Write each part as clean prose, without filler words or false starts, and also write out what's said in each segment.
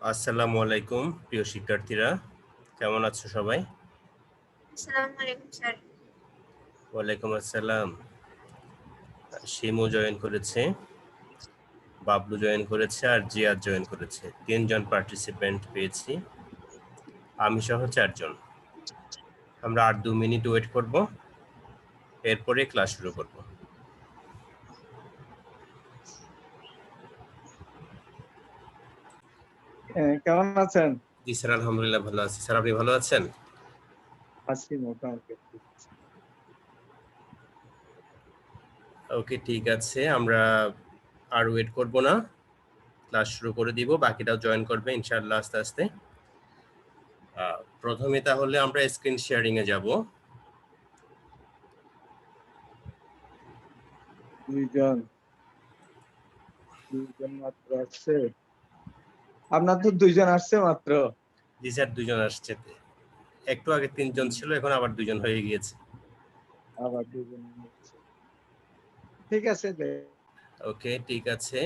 আসসালামু আলাইকুম প্রিয় শিক্ষার্থীরা, কেমন আছো সবাই? আসসালামু আলাইকুম স্যার। ওয়ালাইকুম আসসালাম। শিমু জয়েন করেছে, বাবলু জয়েন করেছে আর জিয়াদ জয়েন করেছে। 3 জন পার্টিসিপেন্ট পেয়েছি, আমি সহ 4 জন। আমরা আর 2 মিনিট ওয়েট করব, এরপরে ক্লাস শুরু করব। কেমন আছেন? জি স্যার, আলহামদুলিল্লাহ ভালো আছি। স্যার, আপনি ভালো আছেন? আছি মোটামুটি। ওকে, ঠিক আছে, আমরা আর ওয়েট করব না, ক্লাস শুরু করে দিব। বাকিটাও জয়েন করবে ইনশাআল্লাহ আস্তে আস্তে। প্রথমে তাহলে আমরা স্ক্রিন শেয়ারিং এ যাব। দুইজন মাত্র আসছে। আপনার তো 2 জন আসছে মাত্র। জি স্যার, 2 জন আসছে। একটু আগে 3 জন ছিল, এখন আবার 2 জন হয়ে গিয়েছে। আবার 2 জন হচ্ছে। ঠিক আছে। ওকে, ঠিক আছে।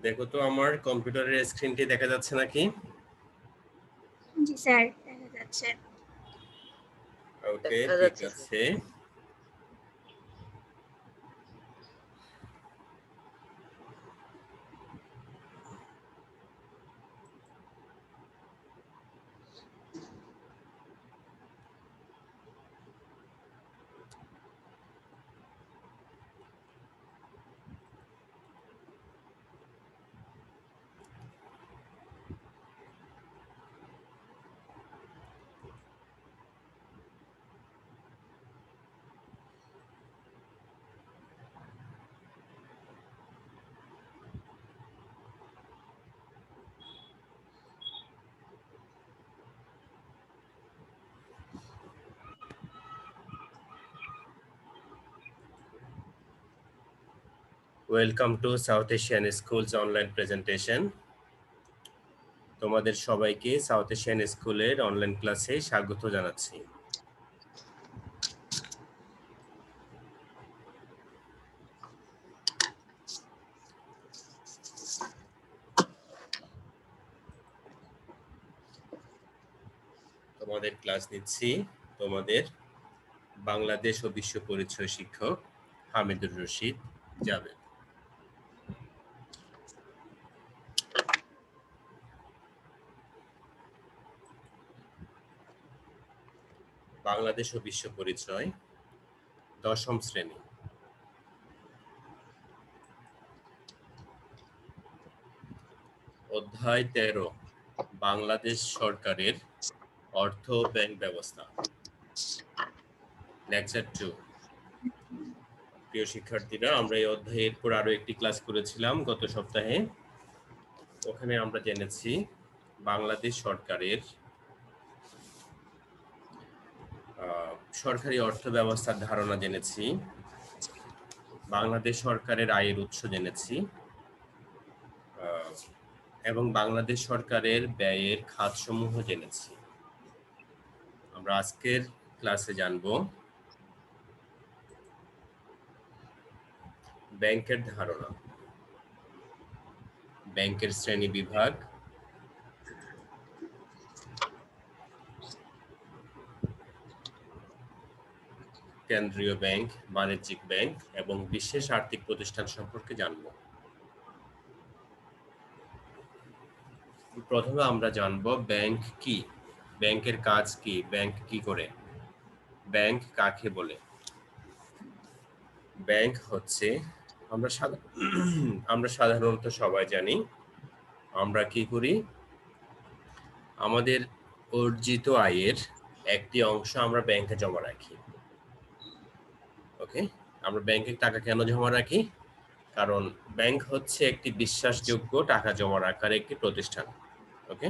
দেখো তো আমার কম্পিউটারের স্ক্রিনটি দেখা যাচ্ছে নাকি? জি স্যার, দেখা যাচ্ছে। ওকে, ঠিক আছে। Welcome to south Asian schools online presentation. তোমাদের সবাইকে সাউথ এশিয়ান স্কুলের অনলাইন ক্লাসে স্বাগত জানাচ্ছি। তোমাদের ক্লাস নিচ্ছি তোমাদের বাংলাদেশ ও বিশ্ব পরিচয় শিক্ষক হামিদুর রশিদ জাবেদ। বাংলাদেশ ও বিশ্ব পরিচয়, 10ম শ্রেণী। অধ্যায় 13, বাংলাদেশ সরকারের অর্থ ও ব্যাংক ব্যবস্থা। লেকচার 2। প্রিয় শিক্ষার্থীরা, আমরা এই অধ্যায়ের পর আরো একটি ক্লাস করেছিলাম গত সপ্তাহে। ওখানে আমরা জেনেছি বাংলাদেশ সরকারের সরকারি অর্থ ব্যবস্থার ধারণা জেনেছি, বাংলাদেশ সরকারের আয়ের উৎস জেনেছি, এবং বাংলাদেশ সরকারের ব্যয়ের খাতসমূহ জেনেছি। আমরা আজকের ক্লাসে জানব ব্যাংকের ধারণা, ব্যাংকের শ্রেণী বিভাগ, কেন্দ্রীয় ব্যাংক, বাণিজ্যিক ব্যাংক এবং বিশেষ আর্থিক প্রতিষ্ঠান সম্পর্কে জানব। প্রথমে আমরা জানব ব্যাংক কি, ব্যাংকের কাজ কি, ব্যাংক কি করে, ব্যাংক কাকে বলে। ব্যাংক হচ্ছে, আমরা সাধারণত সবাই জানি আমরা কি করি, আমাদের অর্জিত আয়ের একটি অংশ আমরা ব্যাংকে জমা রাখি। ওকে, আমরা ব্যাংকে টাকা কেন জমা রাখি? কারণ ব্যাংক হচ্ছে একটি বিশ্বাসযোগ্য টাকা জমা রাখার একটি প্রতিষ্ঠান। ওকে,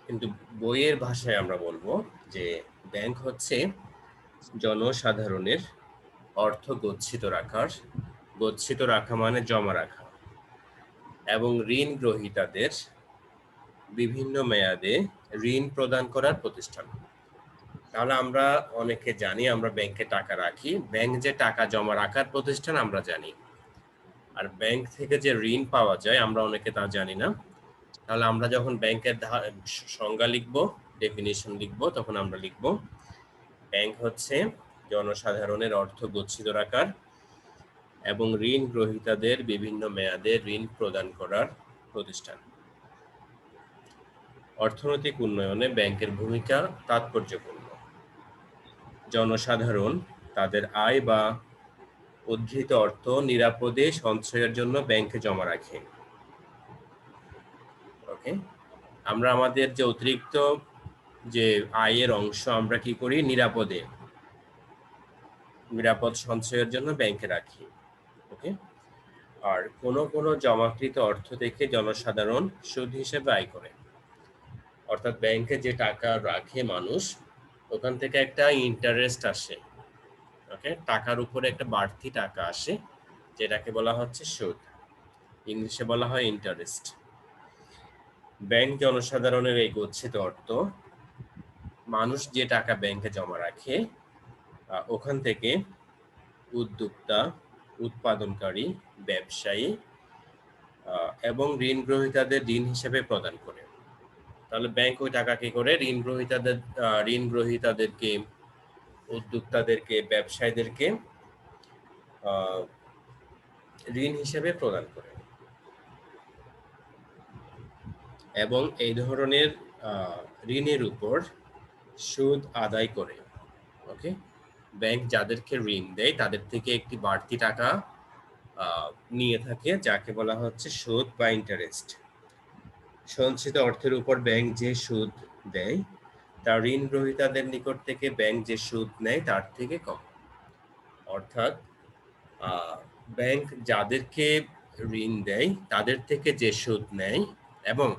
কিন্তু বইয়ের ভাষায় আমরা বলবো যে ব্যাংক হচ্ছে জনসাধারণের অর্থ গচ্ছিত রাখা মানে জমা রাখা, এবং ঋণ গ্রহীতাদের বিভিন্ন মেয়াদে ঋণ প্রদান করার প্রতিষ্ঠান। তাহলে আমরা অনেকে জানি আমরা ব্যাংকে টাকা রাখি, ব্যাংক যে টাকা জমা রাখার প্রতিষ্ঠান আমরা জানি, আর ব্যাংক থেকে যে ঋণ পাওয়া যায় আমরা অনেকে তা জানি না। তাহলে আমরা যখন ব্যাংকের সংজ্ঞা লিখব, ডেফিনিশন লিখব, তখন আমরা লিখব ব্যাংক হচ্ছে জনসাধারণের অর্থ গচ্ছিত রাখার এবং ঋণ গ্রহীতাদের বিভিন্ন মেয়াদে ঋণ প্রদান করার প্রতিষ্ঠান। অর্থনৈতিক উন্নয়নে ব্যাংকের ভূমিকা তাৎপর্যপূর্ণ। জনসাধারণ তাদের আয় বা উদ্ধৃত অর্থ নিরাপদে সঞ্চয়ের জন্য ব্যাংকে জমা রাখে। ওকে, আমরা আমাদের যে অতিরিক্ত যে আয়ের অংশ আমরা কি করি, নিরাপদ সঞ্চয়ের জন্য ব্যাংকে রাখি। ওকে, আর কোন জমাকৃত অর্থ থেকে জনসাধারণ সুদ হিসেবে আয় করে। অর্থাৎ ব্যাংকে যে টাকা রাখে মানুষ, ওখান থেকে একটা ইন্টারেস্ট আসে। ওকে, টাকার উপরে একটা বাড়তি টাকা আসে, যেটাকে বলা হচ্ছে সুদ, ইংলিশে বলা হয় ইন্টারেস্ট। ব্যাংক জনসাধারণের এই গচ্ছিত অর্থ, মানুষ যে টাকা ব্যাংকে জমা রাখে ওখান থেকে উদ্যোক্তা, উৎপাদনকারী, ব্যবসায়ী এবং ঋণ গ্রহীতাদের ঋণ হিসেবে প্রদান করে। তাহলে ব্যাংক ওই টাকা কি করে, ঋণ গ্রহীতাদেরকে, উদ্যোক্তাদেরকে, ব্যবসায়ীদেরকে ঋণ হিসেবে প্রদান করে এবং এই ধরনের ঋণের উপর সুদ আদায় করে। ওকে, ব্যাংক যাদেরকে ঋণ দেয় তাদের থেকে একটি বাড়তি টাকা নিয়ে থাকে, যাকে বলা হচ্ছে সুদ বা ইন্টারেস্ট। সঞ্চিত অর্থের উপর ব্যাংক যে সুদ দেয় তা ঋণ গ্রহীতাদের নিকট থেকে ব্যাংক যে সুদ নেয় তার থেকে কম। অর্থাৎ ব্যাংক যাদেরকে ঋণ দেয় তাদের থেকে যে সুদ নেয় এবং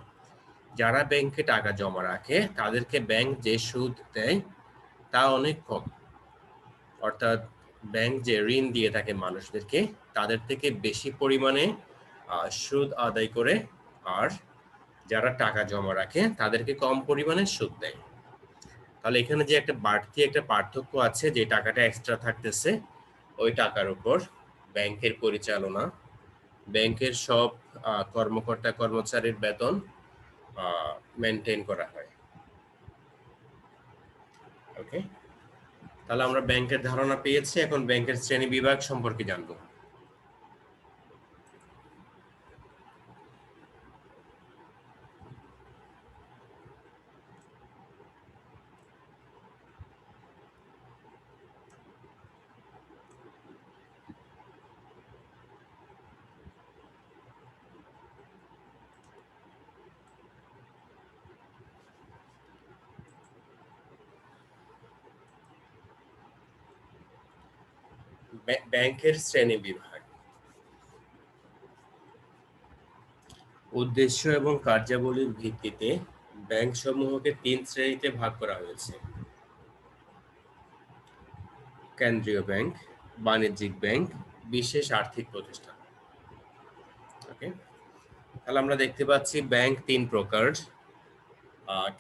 যারা ব্যাংকে টাকা জমা রাখে তাদেরকে ব্যাংক যে সুদ দেয় তা অনেক কম। অর্থাৎ ব্যাংক যে ঋণ দিয়ে থাকে মানুষদেরকে, তাদের থেকে বেশি পরিমাণে সুদ আদায় করে, আর যারা টাকা জমা রাখে তাদেরকে কম পরিমাণে সুদ দেয়। তাহলে এখানে যে একটা বাড়তি একটা পার্থক্য আছে, যে টাকাটা এক্সট্রা থাকতেছে, ওই টাকার উপর ব্যাংকের পরিচালনা, ব্যাংকের সব কর্মকর্তা কর্মচারীর বেতন মেনটেন করা হয়। ওকে, তাহলে আমরা ব্যাংকের ধারণা পেয়েছি, এখন ব্যাংকের শ্রেণী বিভাগ সম্পর্কে জানবো। ব্যাংকের শ্রেণী বিভাগ। উদ্দেশ্য এবং কার্যাবলীর ভিত্তিতে ব্যাংক সমূহকে 3 শ্রেণীতে ভাগ করা হয়েছে: কেন্দ্রীয় ব্যাংক, বাণিজ্যিক ব্যাংক, বিশেষ আর্থিক প্রতিষ্ঠান। ওকে, তাহলে আমরা দেখতে পাচ্ছি ব্যাংক 3 প্রকার: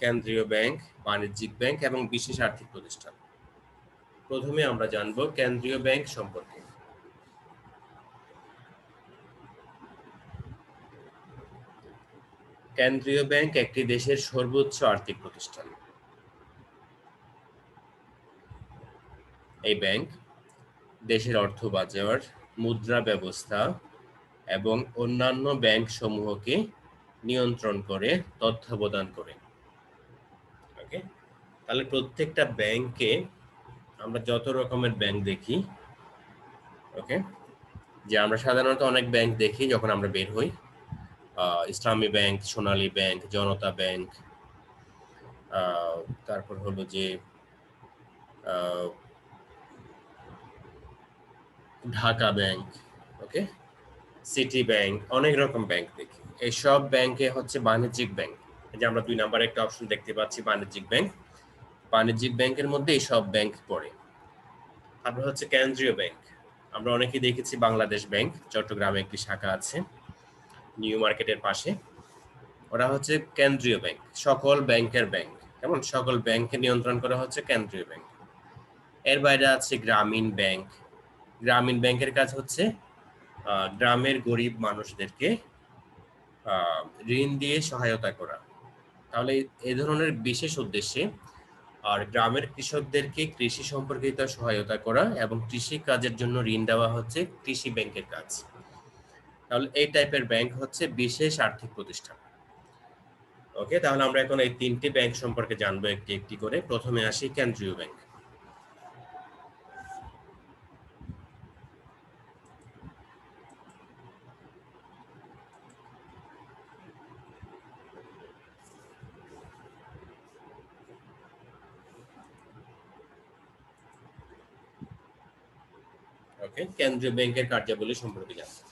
কেন্দ্রীয় ব্যাংক, বাণিজ্যিক ব্যাংক এবং বিশেষ আর্থিক প্রতিষ্ঠান। প্রথমে আমরা জানব কেন্দ্রীয় ব্যাংক সম্পর্কে। কেন্দ্রীয় ব্যাংক একটি দেশের সর্বোচ্চ আর্থিক প্রতিষ্ঠান। এই ব্যাংক দেশের অর্থ বাজার, মুদ্রা ব্যবস্থা এবং অন্যান্য ব্যাংক সমূহকে নিয়ন্ত্রণ করে, তত্ত্বাবধান করে। ওকে, তাহলে প্রত্যেকটা ব্যাংকে আমরা যত রকমের ব্যাংক দেখি, ওকে, যে আমরা সাধারণত অনেক ব্যাংক দেখি যখন আমরা বের হই, ইসলামী ব্যাংক, সোনালী ব্যাংক, জনতা ব্যাংক, তারপর হলো যে ঢাকা ব্যাংক, ওকে, সিটি ব্যাংক, অনেক রকম ব্যাংক দেখি। এই সব ব্যাংকে হচ্ছে বাণিজ্যিক ব্যাংক, যে আমরা 2 নম্বরে একটা অপশন দেখতে পাচ্ছি বাণিজ্যিক ব্যাংক। বাণিজ্যিক ব্যাংকের মধ্যে এই সব ব্যাংক পড়ে। তারপর হচ্ছে কেন্দ্রীয় ব্যাংক। আমরা অনেকেই দেখেছি বাংলাদেশ ব্যাংক, চট্টগ্রামে একটি শাখা আছে নিউ মার্কেটের পাশে। ওরা হচ্ছে কেন্দ্রীয় ব্যাংক, সকল ব্যাংকের ব্যাংক, কেমন? সকল ব্যাংককে নিয়ন্ত্রণ করা হচ্ছে কেন্দ্রীয় ব্যাংক। এর বাইরে আছে গ্রামীণ ব্যাংক। গ্রামীণ ব্যাংকের কাজ হচ্ছে গ্রামের গরিব মানুষদেরকে ঋণ দিয়ে সহায়তা করা। তাহলে এই ধরনের বিশেষ উদ্দেশ্যে আর গ্রামের কৃষকদেরকে কৃষি সম্পর্কিত সহায়তা করা এবং কৃষি কাজের জন্য ঋণ দেওয়া হচ্ছে কৃষি ব্যাংকের কাজ। তাহলে এই টাইপের ব্যাংক হচ্ছে বিশেষ আর্থিক প্রতিষ্ঠান। ওকে, তাহলে আমরা এখন এই তিনটি ব্যাংক সম্পর্কে জানবো একটি একটি করে। প্রথমে আসি কেন্দ্রীয় ব্যাংক। ওকে, কেন্দ্রীয় ব্যাংকের কার্যাবলী সম্পর্কে জানবো।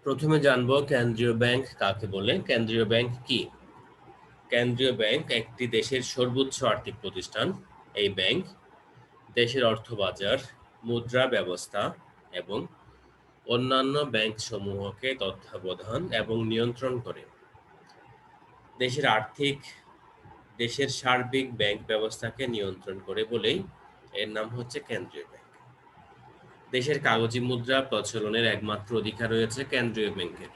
প্রথমে জানবো কেন্দ্রীয় ব্যাংক কাকে বলে। কেন্দ্রীয় ব্যাংক কি? কেন্দ্রীয় ব্যাংক একটি দেশের সর্বোচ্চ আর্থিক প্রতিষ্ঠান। এই ব্যাংক দেশের অর্থবাজার, মুদ্রা ব্যবস্থা এবং অন্যান্য ব্যাংক সমূহকে তত্ত্বাবধান এবং নিয়ন্ত্রণ করে। দেশের সার্বিক ব্যাংক ব্যবস্থাকে নিয়ন্ত্রণ করে বলেই এর নাম হচ্ছে কেন্দ্রীয় ব্যাংক। দেশের কাগজি মুদ্রা প্রচলনের একমাত্র অধিকার রয়েছে কেন্দ্রীয় ব্যাংকের।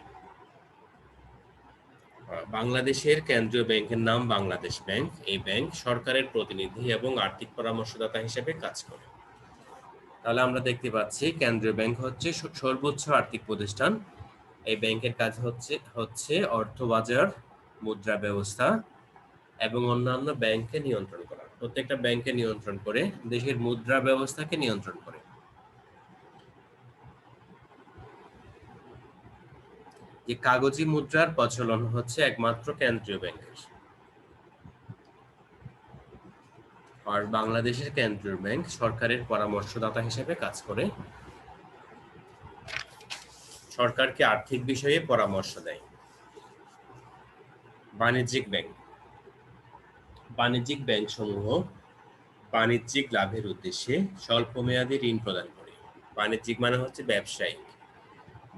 বাংলাদেশের কেন্দ্রীয় ব্যাংকের নাম বাংলাদেশ ব্যাংক। এই ব্যাংক সরকারের প্রতিনিধি এবং আর্থিক পরামর্শদাতা হিসেবে কাজ করে। তাহলে আমরা দেখতে পাচ্ছি কেন্দ্রীয় ব্যাংক হচ্ছে সর্বোচ্চ আর্থিক প্রতিষ্ঠান। এই ব্যাংকের কাজ হচ্ছে অর্থবাজার, মুদ্রা ব্যবস্থা এবং অন্যান্য ব্যাংককে নিয়ন্ত্রণ করা। প্রত্যেকটা ব্যাংককে নিয়ন্ত্রণ করে, দেশের মুদ্রা ব্যবস্থাকে নিয়ন্ত্রণ করে। যে কাগজি মুদ্রার প্রচলন হচ্ছে একমাত্র কেন্দ্রীয় ব্যাংকের। আর বাংলাদেশের কেন্দ্রীয় ব্যাংক সরকারের পরামর্শদাতা হিসেবে কাজ করে, সরকারকে আর্থিক বিষয়ে পরামর্শ দেয়। বাণিজ্যিক ব্যাংক। বাণিজ্যিক ব্যাংক সমূহ বাণিজ্যিক লাভের উদ্দেশ্যে স্বল্প মেয়াদী ঋণ প্রদান করে। বাণিজ্যিক মানে হচ্ছে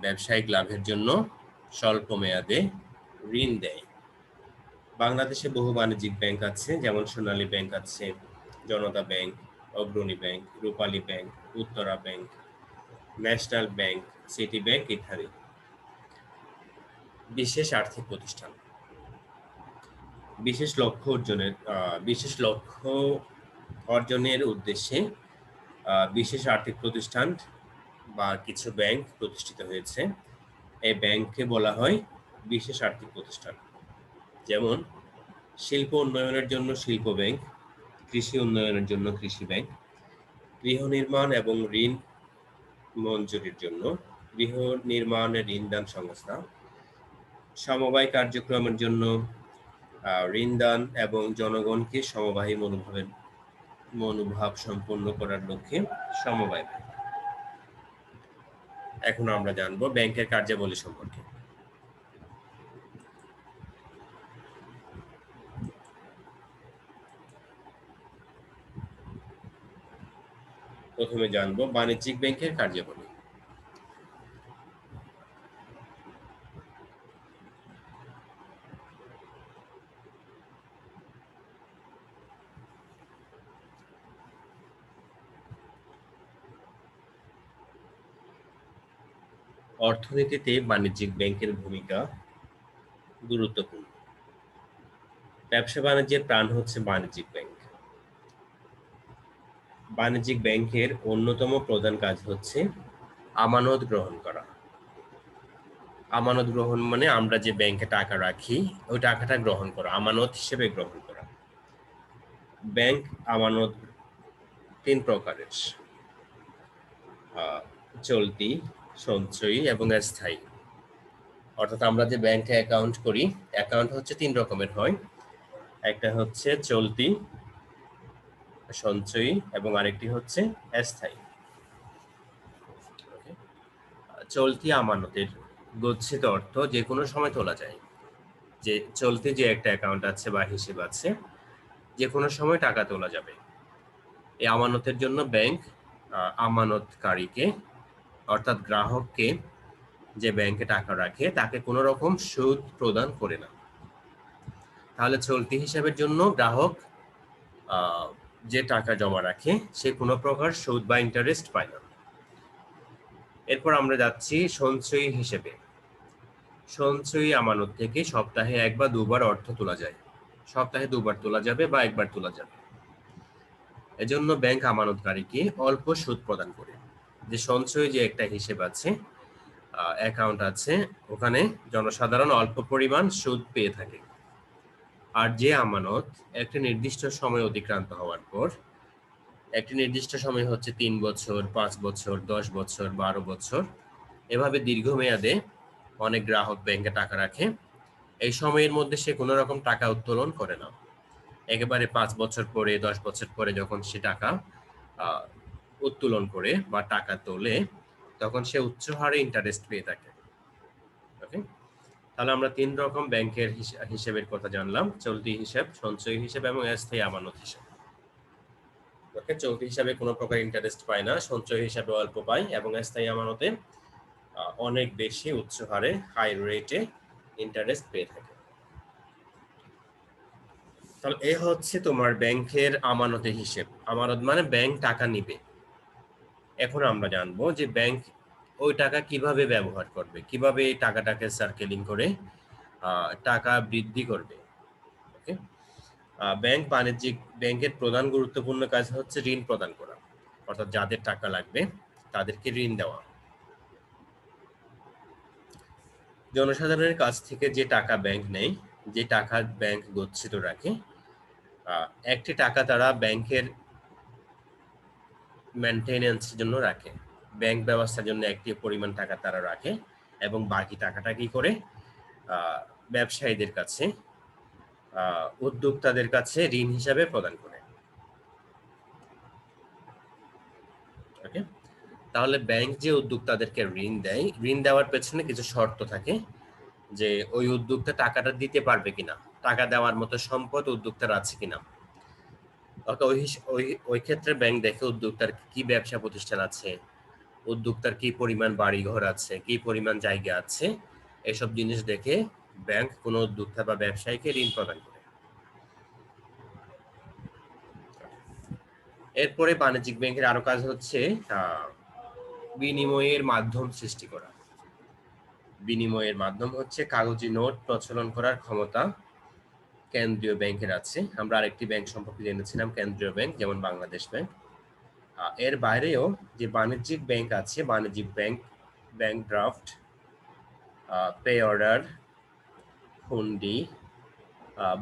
ব্যবসায়িক লাভের জন্য স্বল্প মেয়াদে ঋণ দেয়। বাংলাদেশে বহু বাণিজ্যিক ব্যাংক আছে, যেমন সোনালী ব্যাংক আছে, Janata bank, Agrani bank, Rupali bank, Uttara bank, national bank, city bank ইত্যাদি। বিশেষ আর্থিক প্রতিষ্ঠান। বিশেষ লক্ষ্য অর্জনের উদ্দেশ্যে বিশেষ আর্থিক প্রতিষ্ঠান বা কিছু ব্যাংক প্রতিষ্ঠিত হয়েছে। এই ব্যাংককে বলা হয় বিশেষ আর্থিক প্রতিষ্ঠান। যেমন শিল্প উন্নয়নের জন্য শিল্প ব্যাংক, কৃষি উন্নয়নের জন্য কৃষি ব্যাংক, গৃহ নির্মাণ এবং ঋণ মঞ্জুরির জন্য গৃহ নির্মাণের ঋণদান সংস্থা, সমবায় কার্যক্রমের জন্য ঋণদান এবং জনগণকে সমবায়ী মনোভাব সম্পন্ন করার লক্ষ্যে সমবায় ব্যাংক। এখন আমরা জানবো ব্যাংকের কার্যাবলী সম্পর্কে। প্রথমে জানবো বাণিজ্যিক ব্যাংকের কার্যাবলী। অর্থনীতিতে বাণিজ্যিক ব্যাংকের ভূমিকা গুরুত্বপূর্ণ। ব্যবসা বাণিজ্যের প্রাণ হচ্ছে বাণিজ্যিক ব্যাংক। বাণিজ্যিক ব্যাংকের অন্যতম প্রধান কাজ হচ্ছে আমানত গ্রহণ করা। আমানত গ্রহণ মানে আমরা যে ব্যাংকে টাকা রাখি ওই টাকাটা গ্রহণ করা, আমানত হিসেবে গ্রহণ করা। ব্যাংক আমানত তিন প্রকারের: চলতি, সঞ্চয়ী এবং স্থায়ী। অর্থাৎ আমরা যে ব্যাংকে অ্যাকাউন্ট করি, অ্যাকাউন্ট হচ্ছে তিন রকমের হয়। একটা হচ্ছে চলতি, সঞ্চয়ী এবং আরেকটি হচ্ছে স্থায়ী। চলতি আমানতের গচ্ছিত অর্থ যে কোনো সময় তোলা যায়। যে চলতি যে একটা অ্যাকাউন্ট আছে বা হিসেব আছে, যে কোনো সময় টাকা তোলা যাবে। এই আমানতের জন্য ব্যাংক আমানতকারীকে অর্থাৎ গ্রাহককে, যে ব্যাংকে টাকা রাখে, তাকে কোনো রকম সুদ প্রদান করে না। তাহলে চলতি হিসাবের জন্য গ্রাহক যে টাকা জমা রাখে সে কোনো প্রকার সুদ বা ইন্টারেস্ট পায় না। এরপর আমরা যাচ্ছি সঞ্চয়ী হিসেবে। সঞ্চয়ী আমানত থেকে সপ্তাহে 1 বা 2 বার অর্থ তোলা যায়। সপ্তাহে 2 বার তোলা যাবে বা 1 বার তোলা যাবে। এজন্য ব্যাংক আমানতকারীকে অল্প সুদ প্রদান করে। যে সঞ্চয়ী যে একটা হিসেব আছে, অ্যাকাউন্ট আছে, ওখানে জনসাধারণ অল্প পরিমাণ সুদ পেয়ে থাকে। আর যে আমানত একটা নির্দিষ্ট সময় অতিক্রান্ত হওয়ার পর, একটি নির্দিষ্ট সময় হচ্ছে 3 বছর, 5 বছর, 10 বছর, 12 বছর, এভাবে দীর্ঘমেয়াদে অনেক গ্রাহক ব্যাংকে টাকা রাখে। এই সময়ের মধ্যে সে কোনো রকম টাকা উত্তোলন করে না। একেবারে 5 বছর পরে, 10 বছর পরে যখন সে টাকা উত্তোলন করে বা টাকা তোলে, তখন সে উচ্চ হারে ইন্টারেস্ট পেয়ে থাকে। ওকে, তাহলে আমরা 3 রকম ব্যাংকের হিসেবের কথা জানলাম: চলতি হিসাব, সঞ্চয়ী হিসাব এবং স্থায়ী আমানত হিসাব। ওকে, চলতি হিসাবে কোনো প্রকার ইন্টারেস্ট পায় না, সঞ্চয় হিসাবে অল্প পায়, এবং স্থায়ী আমানতে অনেক বেশি উচ্চ হারে, হাই রেটে ইন্টারেস্ট পেয়ে থাকে। তাহলে এই হচ্ছে তোমার ব্যাংকের আমানতের হিসেব। আমানত মানে ব্যাংক টাকা নিবে। এখন আমরা জানবো যে ব্যাংক ওই টাকা কিভাবে ব্যবহার করবে, কিভাবে এই টাকাটাকে সার্কেলিং করে টাকা বৃদ্ধি করবে। ওকে, ব্যাংকের প্রধান গুরুত্বপূর্ণ কাজ হচ্ছে ঋণ প্রদান করা, অর্থাৎ যাদের টাকা লাগবে তাদেরকে ঋণ দেওয়া। জনসাধারণের কাছ থেকে যে টাকা ব্যাংক নেয়, যে টাকা ব্যাংক গচ্ছিত রাখে, একটি টাকা তারা ব্যাংকের মেইনটেনেন্সের জন্য রাখে। ব্যাংক ব্যবস্থার জন্য একটি পরিমাণ টাকা তারা রাখে, এবং বাকি টাকাটা কি করে ব্যবসায়ীদের কাছে, উদ্যোক্তাদের কাছে ঋণ হিসাবে প্রদান করে। ওকে, তাহলে ব্যাংক যে উদ্যোক্তাদেরকে ঋণ দেয়, ঋণ দেওয়ার পেছনে কিছু শর্ত থাকে, যে ওই উদ্যোক্তা টাকাটা দিতে পারবে কিনা, টাকা দেওয়ার মতো সম্পদ উদ্যোক্তার আছে কিনা। ওই ক্ষেত্রে ব্যাংক দেখে উদ্যোক্তার কি ব্যবসা প্রতিষ্ঠান আছে, উদ্যোক্তার কি পরিমাণ বাড়ি ঘর আছে, কি পরিমাণ জায়গা আছে, এসব জিনিস দেখে ব্যাংক কোনো উদ্যোক্তা বা ব্যবসায়ীকে ঋণ প্রদান করে। এরপরে বাণিজ্যিক ব্যাংকের আরো কাজ হচ্ছে বিনিময়ের মাধ্যম সৃষ্টি করা। বিনিময়ের মাধ্যম হচ্ছে কাগজি নোট প্রচলন করার ক্ষমতা কেন্দ্রীয় ব্যাংকের আছে। আমরা আরেকটি ব্যাংক সম্পর্কে জেনেছিলাম, কেন্দ্রীয় ব্যাংক, যেমন বাংলাদেশ ব্যাংক। এর বাইরেও যে বাণিজ্যিক ব্যাংক আছে, বাণিজ্যিক bank bank draft, pay order, হুন্ডি,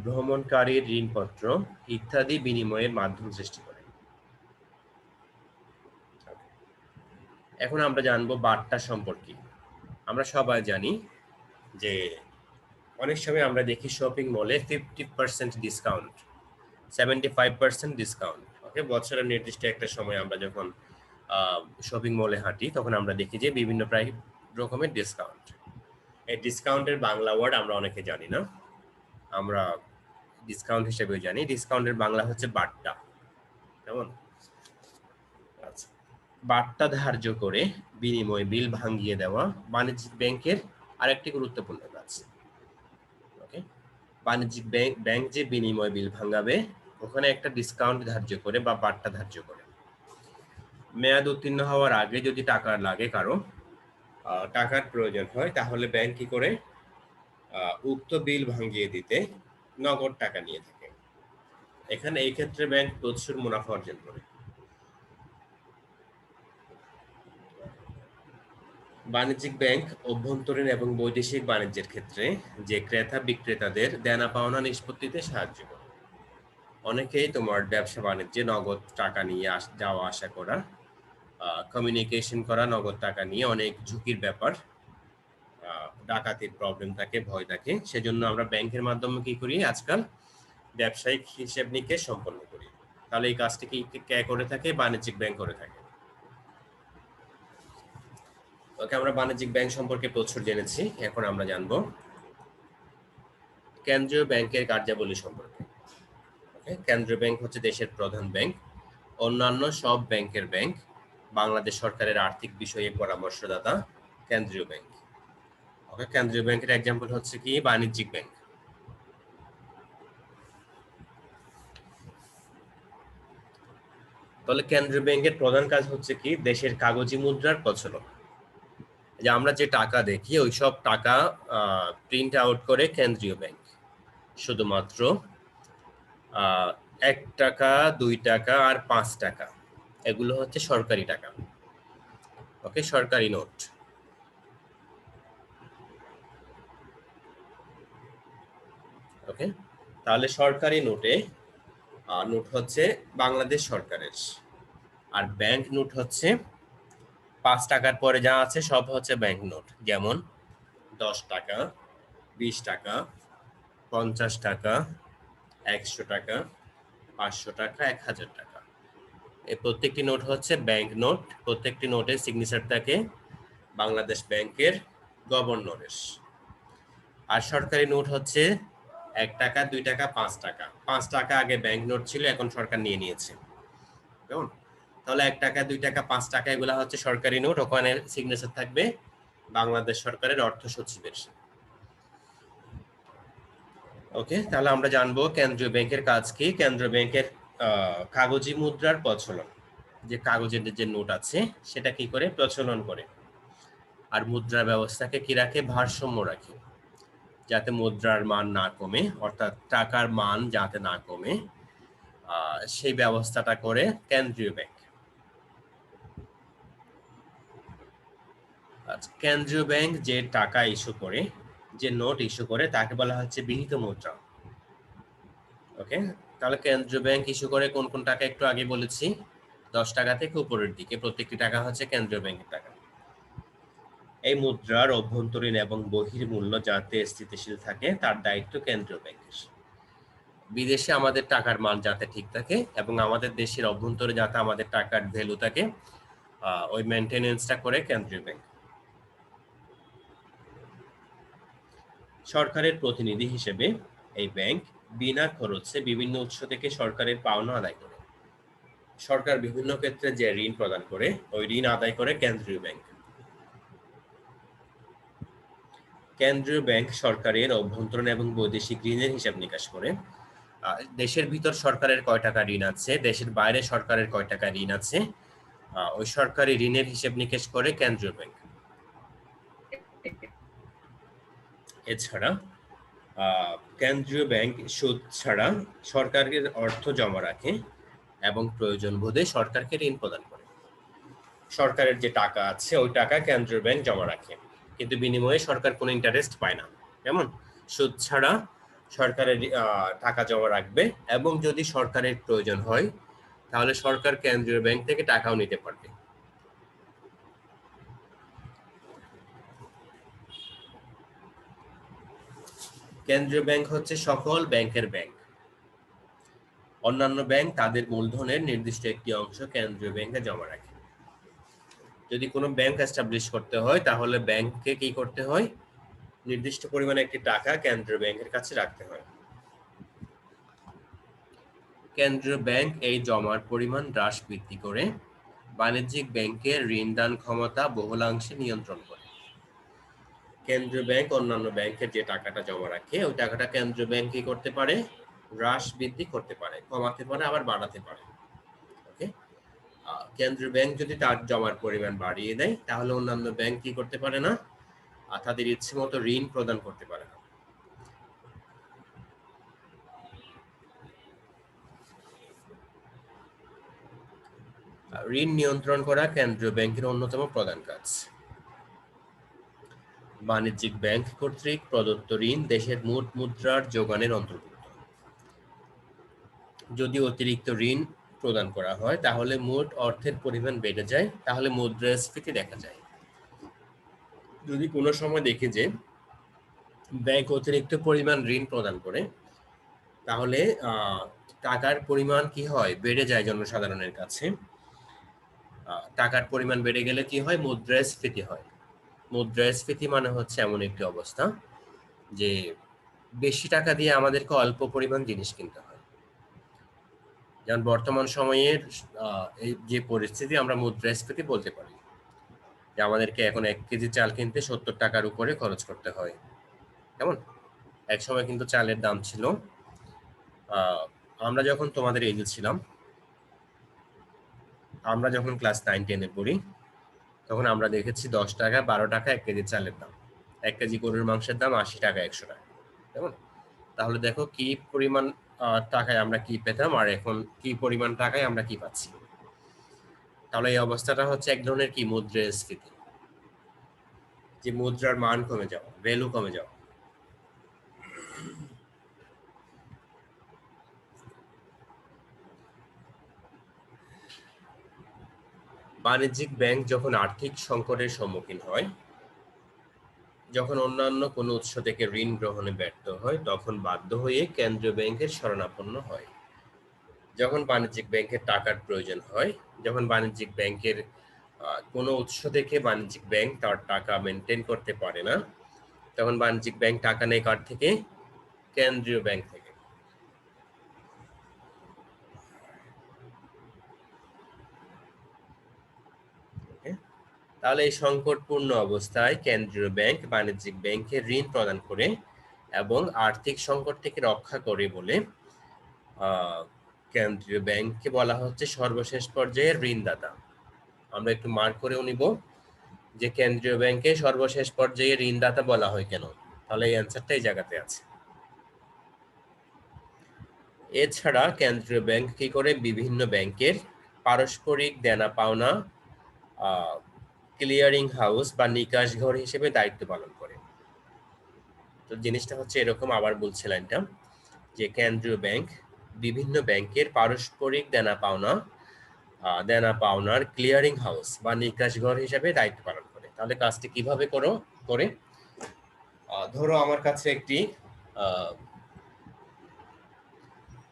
ভ্রমণকারীর ঋণপত্র ইত্যাদি বিনিময়ের মাধ্যম সৃষ্টি করে। এখন আমরা জানবো বার্তা সম্পর্কে। আমরা সবাই জানি যে অনেক সময় আমরা দেখি শপিং মলে 50% ডিসকাউন্ট, 75% ডিসকাউন্ট। ওকে, বছরের নির্দিষ্ট একটা সময় আমরা যখন শপিং মলে হাঁটি, তখন আমরা দেখি যে বিভিন্ন প্রায় রকমের ডিসকাউন্ট। এই ডিসকাউন্টের বাংলা ওয়ার্ড আমরা অনেকে জানি না। আমরা ডিসকাউন্ট হিসেবে জানি, ডিসকাউন্টের বাংলা হচ্ছে বাট্টা। কেমন? আচ্ছা, বাট্টা ধার্য করে বিনিময় বিল ভাঙিয়ে দেওয়া বাণিজ্যিক ব্যাংকের আরেকটি গুরুত্বপূর্ণ কাজ। ওকে, বাণিজ্যিক ব্যাংক যে বিনিময় বিল ভাঙাবে, ওখানে একটা ডিসকাউন্ট ধার্য করে বা বাট্টা ধার্য করে। মেয়াদ উত্তীর্ণ হওয়ার আগে যদি টাকা লাগে, কারো টাকার প্রয়োজন হয়, তাহলে ব্যাংক কি করে উক্ত বিল ভাঙিয়ে দিতে নগদ টাকা নিয়ে থাকে। এখানে এই ক্ষেত্রে ব্যাংক প্রচুর মুনাফা অর্জন করে। বাণিজ্যিক ব্যাংক অভ্যন্তরীণ এবং বৈদেশিক বাণিজ্যের ক্ষেত্রে যে ক্রেতা বিক্রেতাদের দেনা পাওনা নিষ্পত্তিতে সাহায্য করে। অনেকেই তোমার ব্যবসা বাণিজ্যে নগদ টাকা নিয়ে যাওয়া আসা করা, কমিউনিকেশন করা নগদ টাকা নিয়ে অনেক ঝুঁকির ব্যাপার, ডাকাতির প্রবলেম থাকে, ভয় থাকে। সেজন্য আমরা ব্যাংকের মাধ্যমে কি করি, আজকাল ব্যবসায়িক হিসেব নিকেশ সম্পন্ন করি। তাহলে এই কাজটি কি কে করে থাকে? বাণিজ্যিক ব্যাংক করে থাকে। ওকে, আমরা বাণিজ্যিক ব্যাংক সম্পর্কে প্রচুর জেনেছি। এখন আমরা জানবো কেন্দ্রীয় ব্যাংকের কার্যাবলী সম্পর্কে। কেন্দ্রীয় ব্যাংক হচ্ছে দেশের প্রধান ব্যাংক। অন্যান্য সব ব্যাংকের ব্যাংক, বাংলাদেশ সরকারের আর্থিক বিষয়ে পরামর্শদাতা কেন্দ্রীয় ব্যাংক। ওকে, কেন্দ্রীয় ব্যাংকের এক্সাম্পল হচ্ছে কি বাণিজ্যিক ব্যাংক। তাহলে কেন্দ্রীয় ব্যাংকের প্রধান কাজ হচ্ছে কি দেশের কাগজি মুদ্রার প্রচলন। যে আমরা যে টাকা দেখি ওই সব টাকা প্রিন্ট আউট করে কেন্দ্রীয় ব্যাংক। শুধুমাত্র 1 টাকা, 2 টাকা আর 5 টাকা এগুলো হচ্ছে সরকারি টাকা। ওকে, সরকারি নোট। ওকে, তাহলে সরকারি নোটে নোট হচ্ছে বাংলাদেশ সরকারের, আর ব্যাংক নোট হচ্ছে 5 টাকার পরে যা আছে সব হচ্ছে ব্যাংক নোট। যেমন 10 টাকা, 20 টাকা, 50 টাকা, 100 টাকা, 500 টাকা, 1000 টাকা। এই প্রত্যেকটি নোট হচ্ছে ব্যাংক নোট। প্রত্যেকটি নোটের সিগনেচার থাকে বাংলাদেশ ব্যাংকের গভর্নরের। আর সরকারি নোট হচ্ছে 1 টাকা, 2 টাকা, 5 টাকা। 5 টাকা আগে ব্যাংক নোট ছিল, এখন সরকার নিয়ে নিয়েছে। কেমন? তাহলে 1 টাকা, 2 টাকা, 5 টাকা এগুলা হচ্ছে সরকারি নোট। ওখানে সিগনেচার থাকবে বাংলাদেশ সরকারের অর্থ সচিবের। ওকে, তাহলে আমরা জানবো কেন্দ্রীয় ব্যাংকের কাজ কি। কেন্দ্রীয় ব্যাংকের কাগজি মুদ্রার প্রচলন, যে কাগজের যে নোট আছে সেটা কি করে প্রচলন করে, আর মুদ্রা ব্যবস্থাকে কি রাখে, ভারসাম্য রাখে, যাতে মুদ্রার মান না কমে, অর্থাৎ টাকার মান যাতে না কমে, সেই ব্যবস্থাটা করে কেন্দ্রীয় ব্যাংক। আচ্ছা, কেন্দ্রীয় ব্যাংক যে টাকা ইস্যু করে, যে নোট ইস্যু করে তাকে বলা হচ্ছে বিহিত মুদ্রা। ওকে, তাহলে কেন্দ্রীয় ব্যাংক ইস্যু করে কোন কোন টাকা একটু আগে বলেছি, 10 টাকা থেকে উপরের দিকে প্রত্যেকটি টাকা হচ্ছে কেন্দ্রীয় ব্যাংকের টাকা। এই মুদ্রার অভ্যন্তরীণ এবং বহির্মূল্য যাতে স্থিতিশীল থাকে তার দায়িত্ব কেন্দ্রীয় ব্যাংকের। বিদেশে আমাদের টাকার মান যাতে ঠিক থাকে এবং আমাদের দেশের অভ্যন্তরে যাতে আমাদের টাকার ভ্যালু থাকে, ওই মেনটেনেন্সটা করে কেন্দ্রীয় ব্যাংক। সরকারের প্রতিনিধি হিসেবে এই ব্যাংক বিনা খরচে বিভিন্ন উৎস থেকে সরকারের পাওনা আদায় করে। সরকার বিভিন্ন ক্ষেত্রে যে ঋণ প্রদান করে ওই ঋণ আদায় করে কেন্দ্রীয় ব্যাংক। কেন্দ্রীয় ব্যাংক সরকারের অভ্যন্তরীণ এবং বৈদেশিক ঋণের হিসাব নিকাশ করে। দেশের ভিতর সরকারের কয় টাকা ঋণ আছে, দেশের বাইরে সরকারের কয় টাকা ঋণ আছে, ওই সরকারি ঋণের হিসাব নিকাশ করে কেন্দ্রীয় ব্যাংক। এছাড়া কেন্দ্রীয় ব্যাংক সুদ ছাড়া সরকারের অর্থ জমা রাখে এবং প্রয়োজন বোধে সরকারকে ঋণ প্রদান করে। সরকারের যে টাকা আছে ওই টাকা কেন্দ্রীয় ব্যাংক জমা রাখে, কিন্তু বিনিময়ে সরকার কোনো ইন্টারেস্ট পায় না। কেমন? সুদ ছাড়া সরকারের টাকা জমা রাখবে, এবং যদি সরকারের প্রয়োজন হয় তাহলে সরকার কেন্দ্রীয় ব্যাংক থেকে টাকাও নিতে পারবে। কেন্দ্রীয় ব্যাংক হচ্ছে সকল ব্যাংকের ব্যাংক। অন্যান্য ব্যাংক তাদের মূলধনের নির্দিষ্ট একটি অংশ কেন্দ্রীয় ব্যাংকে জমা রাখে। যদি কোনো ব্যাংক এস্টাবলিশ করতে হয় তাহলে ব্যাংককে কি করতে হয়, নির্দিষ্ট পরিমাণে একটি টাকা কেন্দ্রীয় ব্যাংকের কাছে রাখতে হয়। কেন্দ্রীয় ব্যাংক এই জমার পরিমাণ হ্রাস বৃদ্ধি করে বাণিজ্যিক ব্যাংকের ঋণ দান ক্ষমতা বহুলাংশে নিয়ন্ত্রণ করে। কেন্দ্রীয় ব্যাংক অন্যান্য ব্যাংকের যে টাকাটা জমা রাখে ওই টাকাটা কেন্দ্রীয় ব্যাংক কি করতে পারে, হ্রাস বৃদ্ধি করতে পারে, কমাতে পারে, আবার বাড়াতে পারে। ওকে, কেন্দ্রীয় ব্যাংক যদি তার জমার পরিমাণ বাড়িয়ে দেয় তাহলে অন্যান্য ব্যাংক কি করতে পারে না, তাদের ইচ্ছে মতো ঋণ প্রদান করতে পারে না। ঋণ নিয়ন্ত্রণ করা কেন্দ্রীয় ব্যাংকের অন্যতম প্রধান কাজ। বাণিজ্যিক ব্যাংক কর্তৃক প্রদত্ত ঋণ দেশের মোট মুদ্রার যোগানের অন্তর্ভুক্ত। যদি অতিরিক্ত ঋণ প্রদান করা হয় তাহলে মোট অর্থের পরিমাণ বেড়ে যায়, তাহলে মুদ্রাস্ফীতি দেখা যায়। যদি কোনো সময় দেখি যে ব্যাংক অতিরিক্ত পরিমাণ ঋণ প্রদান করে তাহলে টাকার পরিমাণ কি হয়, বেড়ে যায় জনসাধারণের কাছে। টাকার পরিমাণ বেড়ে গেলে কি হয়, মুদ্রাস্ফীতি হয়। মুদ্রাস্ফীতি মানে হচ্ছে এমন একটি অবস্থা যে বেশি টাকা দিয়ে আমাদেরকে অল্প পরিমাণ জিনিস কিনতে হয়। যেমন বর্তমান সময়ের এই যে পরিস্থিতি, আমরা মুদ্রাস্ফীতি বলতে পারি, যে আমাদেরকে এখন 1 কেজি চাল কিনতে 70 টাকার উপরে খরচ করতে হয়। কেমন? এক সময় কিন্তু চালের দাম ছিল, আমরা যখন তোমাদের এজে ছিলাম, আমরা যখন ক্লাস 9-10-এ পড়ি, তখন আমরা দেখেছি 10 টাকা 12 টাকা 1 কেজি চালের দাম। 1 কেজি গরুর মাংসের দাম 80 টাকা 100 টাকা। কেমন? তাহলে দেখো কি পরিমাণ টাকায় আমরা কি পেতাম, আর এখন কি পরিমাণ টাকায় আমরা কি পাচ্ছি। তাহলে এই অবস্থাটা হচ্ছে এক ধরনের কি মুদ্রাস্ফীতি, যে মুদ্রার মান কমে যাওয়া, ভ্যালু কমে যাওয়া। বাণিজ্যিক ব্যাংক যখন আর্থিক সংকটের সম্মুখীন হয়, যখন অন্যান্য কোনো উৎস থেকে ঋণ গ্রহণে ব্যর্থ হয়, তখন বাধ্য হয়ে কেন্দ্রীয় ব্যাংকের শরণাপন্ন হয়। যখন বাণিজ্যিক ব্যাংকের টাকার প্রয়োজন হয়, যখন বাণিজ্যিক ব্যাংকের কোনো উৎস থেকে বাণিজ্যিক ব্যাংক তার টাকা মেনটেন করতে পারে না, তখন বাণিজ্যিক ব্যাংক টাকা নেয় কার থেকে? কেন্দ্রীয় ব্যাংক থেকে। তাহলে এই সংকটপূর্ণ অবস্থায় কেন্দ্রীয় ব্যাংক বাণিজ্যিক ব্যাংকে ঋণ প্রদান করে এবং আর্থিক সংকট থেকে রক্ষা করে বলে কেন্দ্রীয় ব্যাংককে বলা হচ্ছে সর্বশেষ পর্যায়ের ঋণদাতা। আমরা একটু মার্ক করেও নিব যে কেন্দ্রীয় ব্যাংকে সর্বশেষ পর্যায়ে ঋণদাতা বলা হয় কেন। তাহলে এই অ্যান্সারটা এই জায়গাতে আছে। এছাড়া কেন্দ্রীয় ব্যাংক কি করে? বিভিন্ন ব্যাংকের পারস্পরিক দেনা পাওনা ক্লিয়ারিং হাউস বা নিকাশ ঘর হিসেবে দায়িত্ব পালন করে। তো জিনিসটা হচ্ছে এরকম, আবার বলছি লাইনটা, যে কেন্দ্রীয় ব্যাংক বিভিন্ন ব্যাংকের পারস্পরিক দেনা পাওনার ক্লিয়ারিং হাউস বা নিকাশ ঘর হিসেবে দায়িত্ব পালন করে। তাহলে কাজটি কিভাবে করে? ধরো আমার কাছে একটি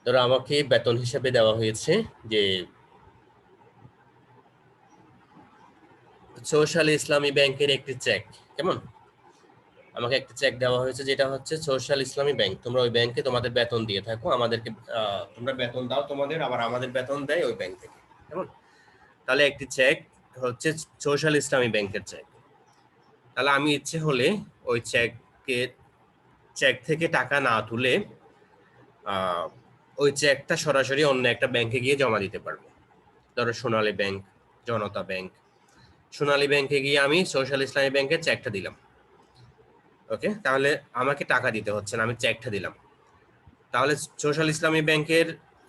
ধরো আমাকে বেতন হিসেবে দেওয়া হয়েছে যে সোশ্যাল ইসলামী ব্যাংকের একটি চেক। কেমন? আমাকে একটা চেক দেওয়া হয়েছে যেটা হচ্ছে সোশ্যাল ইসলামী ব্যাংক। তোমরা ওই ব্যাংকে তোমাদের বেতন দিয়ে থাকো, আমাদেরকে তোমরা বেতন দাও তোমাদের, আবার আমাদের বেতন দেয় ওই ব্যাংক থেকে। কেমন? তাহলে একটি চেক হচ্ছে সোশ্যাল ইসলামী ব্যাংকের চেক। তাহলে আমি ইচ্ছে হলে ওই চেক থেকে টাকা না তুলে ওই চেকটা সরাসরি অন্য একটা ব্যাংকে গিয়ে জমা দিতে পারবো। ধরো সোনালী ব্যাংক, জনতা ব্যাংক। সোনালী ব্যাংকে গিয়ে আমি সোশ্যাল ইসলামী ব্যাংকের চেকটা দিলাম। ওকে, তাহলে আমাকে টাকা দিতে হচ্ছে না, আমি চেকটা দিলাম। তাহলে সোশ্যাল ইসলামী ব্যাংকের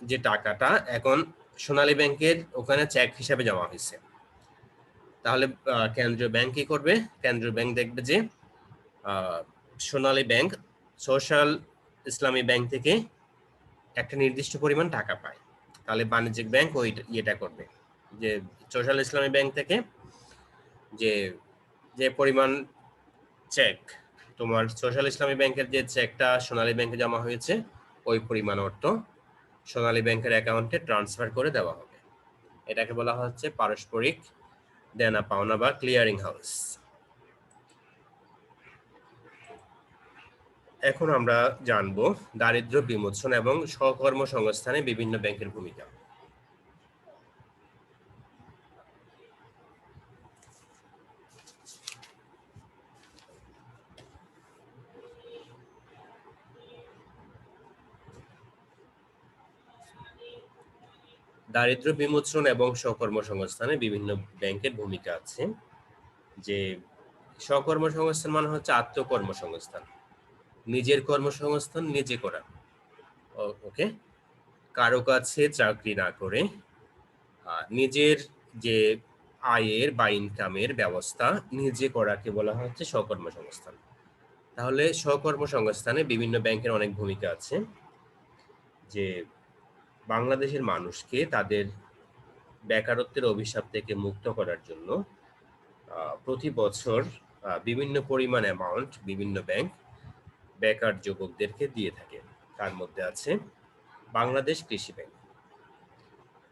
যে টাকাটা এখন সোনালী ব্যাংকের ওখানে চেক হিসাবে জমা হয়েছে। তাহলে কেন্দ্রীয় ব্যাংক কি করবে? কেন্দ্রীয় ব্যাংক দেখবে যে সোনালী ব্যাংক সোশ্যাল ইসলামী ব্যাংক থেকে একটা নির্দিষ্ট পরিমাণ টাকা পায়। তাহলে বাণিজ্যিক ব্যাংক ওই ইয়েটা করবে যে সোশ্যাল ইসলামী ব্যাংক থেকে যে পরিমাণ চেক তোমার সোশ্যাল ইসলামী ব্যাংকের যে চেকটা সোনালী ব্যাংকে জমা হয়েছে, ওই পরিমাণ অর্থ সোনালী ব্যাংকের অ্যাকাউন্টে ট্রান্সফার করে দেওয়া হবে। এটাকে বলা হচ্ছে পারস্পরিক দেনা পাওনা বা ক্লিয়ারিং হাউস। এখন আমরা জানবো দারিদ্র বিমোচন এবং স্বকর্মসংস্থানে বিভিন্ন ব্যাংকের ভূমিকা। দারিদ্র বিমোচন এবং স্বকর্মসংস্থানে বিভিন্ন ব্যাংকের ভূমিকা আছে। যে স্বকর্মসংস্থান মানে হচ্ছে আত্মকর্মসংস্থান, নিজের কর্মসংস্থান নিজে করা। ওকে, কারো কাছে চাকরি না করে নিজের যে আয়ের বা ইনকামের ব্যবস্থা নিজে করাকে বলা হচ্ছে স্বকর্মসংস্থান। তাহলে স্বকর্মসংস্থানে বিভিন্ন ব্যাংকের অনেক ভূমিকা আছে। যে বাংলাদেশের মানুষকে তাদের বেকারত্বের অভিশাপ থেকে মুক্ত করার জন্য প্রতি বছর বিভিন্ন পরিমাণ অ্যামাউন্ট বিভিন্ন ব্যাংক বেকার যুবকদেরকে দিয়ে থাকে। তার মধ্যে আছে বাংলাদেশ কৃষি ব্যাংক।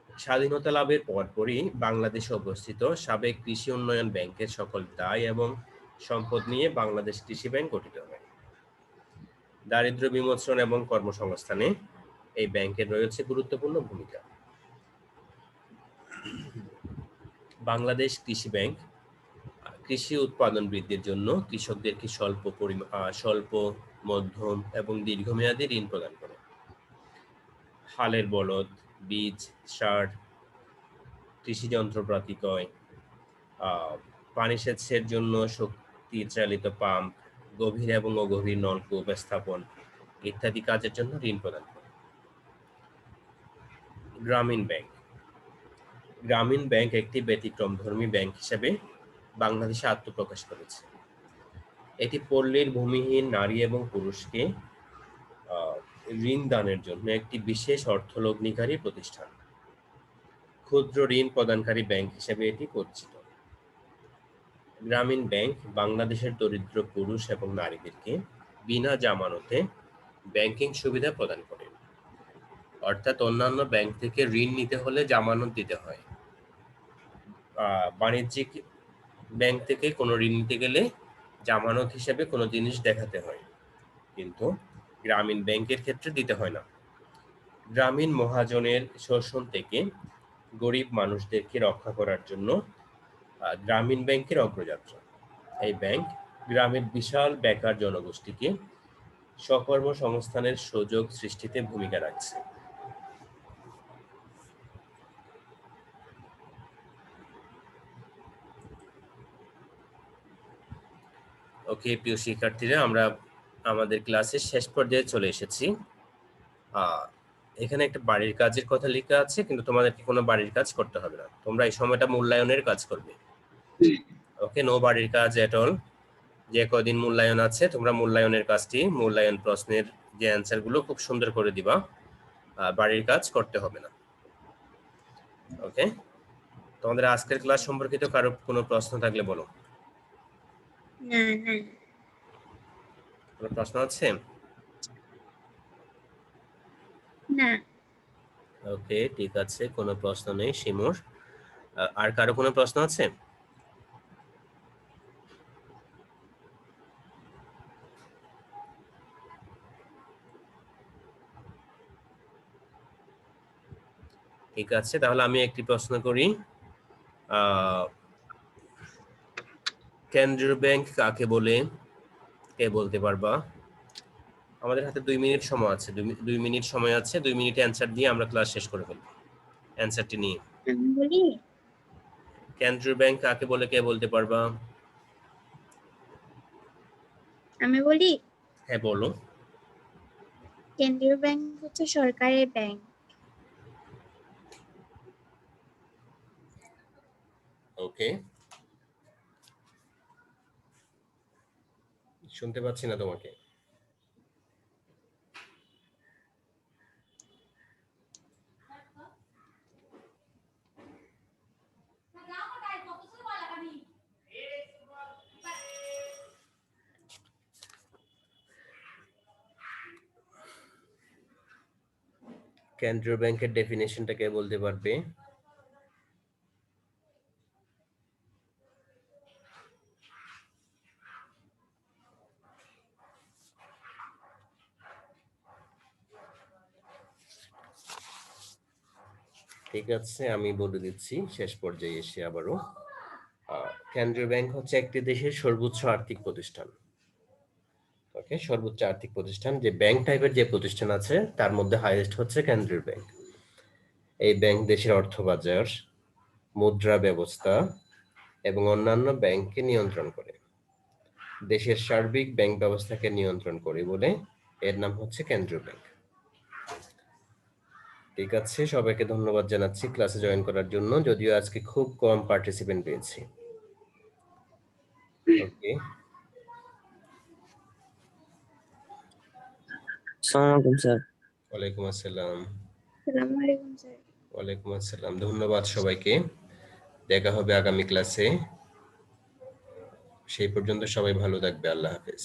স্বাধীনতা লাভের পরপরই বাংলাদেশে অবস্থিত সাবেক কৃষি উন্নয়ন ব্যাংকের সকল দায় এবং সম্পদ নিয়ে বাংলাদেশ কৃষি ব্যাংক গঠিত হয়। দারিদ্র বিমোচন এবং কর্মসংস্থানে এই ব্যাংকের রয়েছে গুরুত্বপূর্ণ ভূমিকা। বাংলাদেশ কৃষি ব্যাংক কৃষি উৎপাদন বৃদ্ধির জন্য কৃষকদেরকে স্বল্প, মধ্যম এবং দীর্ঘমেয়াদী ঋণ প্রদান করে। হালের বলদ, বীজ, সার, কৃষি যন্ত্রপাতি ক্রয়, পানি সেচের জন্য শক্তি চালিত পাম্প, গভীর এবং অগভীর নলকূপ স্থাপন ইত্যাদি কাজের জন্য ঋণ প্রদান করে। গ্রামীণ ব্যাংক গ্রামীণ ব্যাংক একটি ব্যতিক্রমধর্মী ব্যাংক হিসেবে বাংলাদেশে আত্মপ্রকাশ করেছে। এটি পল্লীর ভূমিহীন নারী এবং পুরুষকে ঋণ দানের জন্য একটি বিশেষ অর্থলগ্নিকারী প্রতিষ্ঠান। ক্ষুদ্র ঋণ প্রদানকারী ব্যাংক হিসেবে এটি পরিচিত। গ্রামীণ ব্যাংক বাংলাদেশের দরিদ্র পুরুষ এবং নারীদেরকে বিনা জামানতে ব্যাংকিং সুবিধা প্রদান করে। অর্থাৎ অন্যান্য ব্যাংক থেকে ঋণ নিতে হলে জামানত দিতে হয়। বাণিজ্যিক ব্যাংক থেকে কোনো ঋণ নিতে গেলে জামানত হিসেবে কোনো জিনিস দেখাতে হয়, কিন্তু গ্রামীণ ব্যাংকের ক্ষেত্রে দিতে হয় না। গ্রামীণ মহাজনের শোষণ থেকে গরিব মানুষদেরকে রক্ষা করার জন্য গ্রামীণ ব্যাংকের অগ্রযাত্রা। এই ব্যাংক গ্রামের বিশাল বেকার জনগোষ্ঠীকে স্বকর্মসংস্থানের সুযোগ সৃষ্টিতে ভূমিকা রাখছে। ওকে প্রিয় শিক্ষার্থীরা, আমরা আমাদের ক্লাসের শেষ পর্যায়ে চলে এসেছি। এখানে একটা বাড়ির কাজের কথা লেখা আছে, কিন্তু তোমাদেরকে কোনো বাড়ির কাজ করতে হবে না। তোমরা এই সময়টা মূল্যায়নের কাজ করবে। ওকে, নো বাড়ির কাজ এট অল। যে কদিন মূল্যায়ন আছে তোমরা মূল্যায়নের কাজটি, মূল্যায়ন প্রশ্নের যে অ্যান্সার গুলো খুব সুন্দর করে দিবা, বাড়ির কাজ করতে হবে না। ওকে, তোমাদের আজকের ক্লাস সম্পর্কিত কারো কোনো প্রশ্ন থাকলে বলো। না না, কোনো প্রশ্ন আছে? না। ওকে, ঠিক আছে, কোনো প্রশ্ন নেই শিমুর। আর কারো কোনো প্রশ্ন আছে? ঠিক আছে, তাহলে আমি একটি প্রশ্ন করি। কেন্দ্রীয় ব্যাংক কাকে বলে, কে বলতে পারবা? আমাদের হাতে 2 মিনিট সময় আছে, 2 মিনিট সময় আছে। 2 মিনিটে অ্যান্সার দিয়ে আমরা ক্লাস শেষ করে ফেলবো অ্যান্সারটি নিয়ে। আমি বলি, কেন্দ্রীয় ব্যাংক কাকে বলে কে বলতে পারবা? আমি বলি, হ্যাঁ বলো। কেন্দ্রীয় ব্যাংক হচ্ছে সরকারের ব্যাংক। ওকে, শুনতে পাচ্ছি না তোমাকে। কেন্দ্রীয় ব্যাংকের ডেফিনেশনটা কে বলতে পারবে? ঠিক আছে, আমি বলে দিচ্ছি শেষ পর্যায়ে এসে আবারও। কেন্দ্রীয় ব্যাংক হচ্ছে একটি দেশের সর্বোচ্চ আর্থিক প্রতিষ্ঠান। ওকে, সর্বোচ্চ আর্থিক প্রতিষ্ঠান, যে ব্যাংক টাইপের যে প্রতিষ্ঠান আছে তার মধ্যে হাইয়েস্ট হচ্ছে কেন্দ্রীয় ব্যাংক। এই ব্যাংক দেশের অর্থবাজার, মুদ্রা ব্যবস্থা এবং অন্যান্য ব্যাংককে নিয়ন্ত্রণ করে। দেশের সার্বিক ব্যাংক ব্যবস্থাকে নিয়ন্ত্রণ করে বলে এর নাম হচ্ছে কেন্দ্রীয় ব্যাংক। ঠিক আছে, সবাইকে ধন্যবাদ জানাচ্ছি ক্লাসে জয়েন করার জন্য, যদিও আজকে খুব কম পার্টিসিপেন্ট পেয়েছি। ওকে, আসসালামু আলাইকুম স্যার। ওয়ালাইকুম আসসালাম। আসসালামু আলাইকুম স্যার। ওয়ালাইকুম আসসালাম, ধন্যবাদ সবাইকে। দেখা হবে আগামী ক্লাসে। সেই পর্যন্ত সবাই ভালো থাকবে। আল্লাহ হাফেজ।